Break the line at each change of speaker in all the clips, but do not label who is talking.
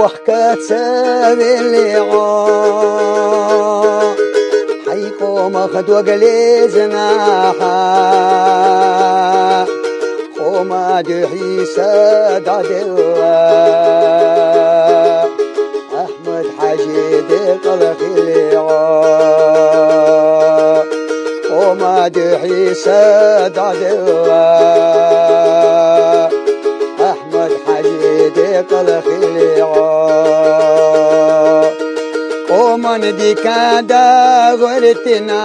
وحكات سابي اللي حيقوم أخد وقلي جناحا وما دحي ساد عدوه أحمد حاجي ديق الخليعه وما دحي ساد عدوه أحمد حاجي ديق الخليعه ومن ديكا دا غرتنا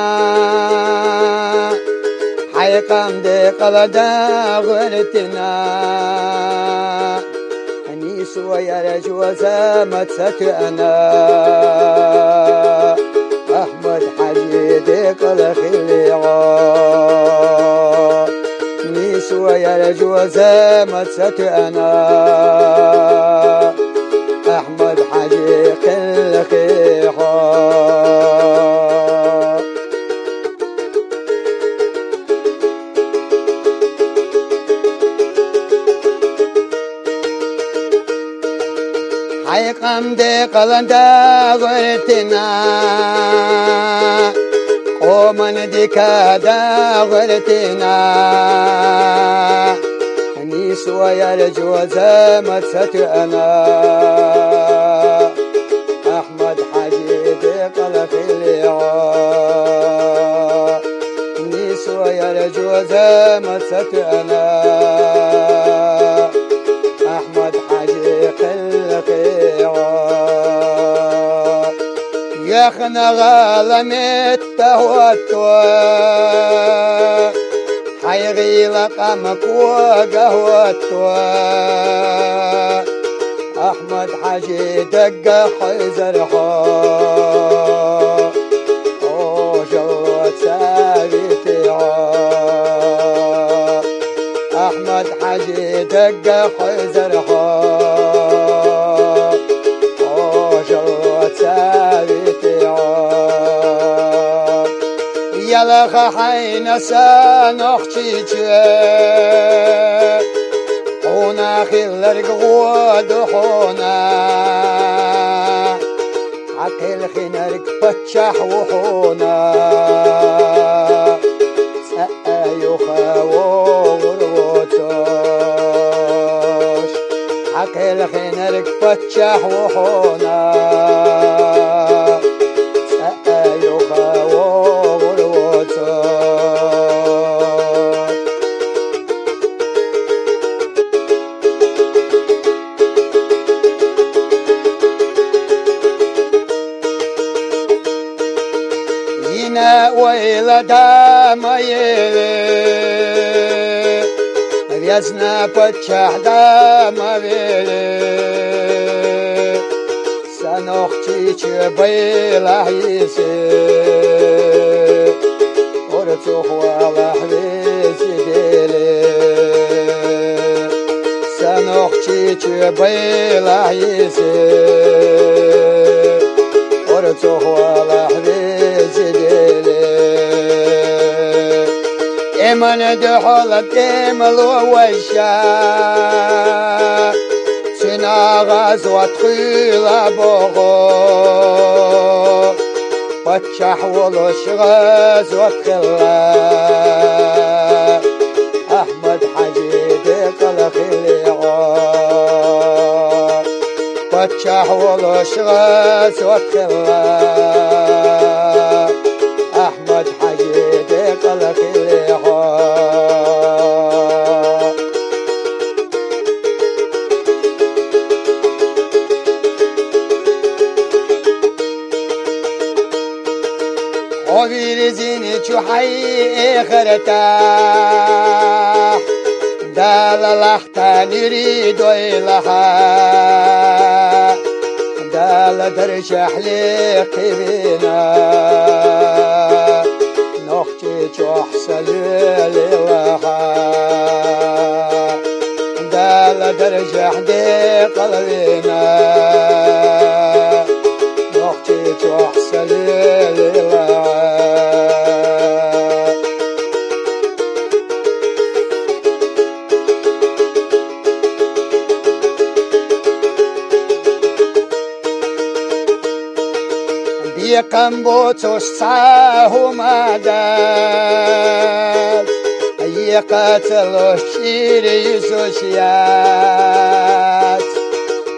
حيقام ديق دا غرتنا أنيس ويا رجوزة متست أنا أحمد حاجي ديق الخليعه أنيس ويا رجوزة متست أنا أحمد حاجي الخليعه حيقام ديق دا غرتنا ومن ديكا دا غرتنا أنيس ويا رجوزة متست أنا أحمد حاجي ديق الخليعه أنيس ويا رجوزة متست أنا أحمد حاجي الخليعه يا خنا غالمت تهوتوا حيغيل قمك وقهوتوا أحمد حاجي دق حزرحا وجوت سابتها أحمد حاجي دق حزرحا وجوت سابتها يلخ حين سنخشيك حونا خلرق ودحونا حكي الخنرق فتشح وحونا سأيوخا وغروتوش حكي الخنرق فتشح وحونا سأيوخا وغروتوش ويلا دام يلي ريزنا فتشح دام يلي سنخشيش بيلا يسي ورتوخ ولا حبيسي ديلي سنخشيش بيلا يسي ورتوخ ولا حبيسي ديلي من دحول الدمل ووشا سنا غزوة خيل بغو فتشح ولش غزوة خلا أحمد حاجي ديق الخليعه فتشح ولش غزوة خلا أحمد حاجي ديق الخليعه وبيرزيني حي خرتاح دال لحتان يريد ويلها دال درشح لي قبينا نختي تحصل لها دال درشح دي قلبنا نختي تحصل لها قنبوت وسعاه مدد أي قاتل الشير يسوشيات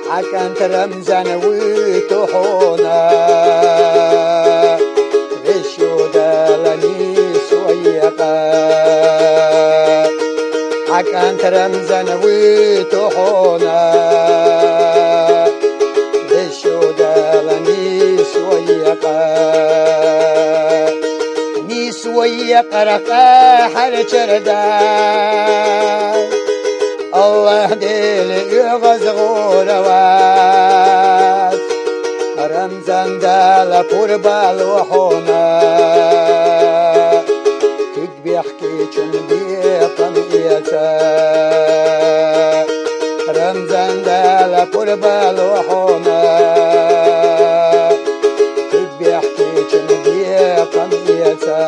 حكنت رمزا وتحونا بالشودة لنيس ويقا حكنت رمزا وتحونا بالشودة لنيس ويقا نيس ويقا رقا حرش ردان الله ديلي يغز غوروات رمزان دالا قربال وحونا تقبي احكي چون بيقم ايتا رمزان دالا قربال وحونا تقبي احكي چون بيقم ايتا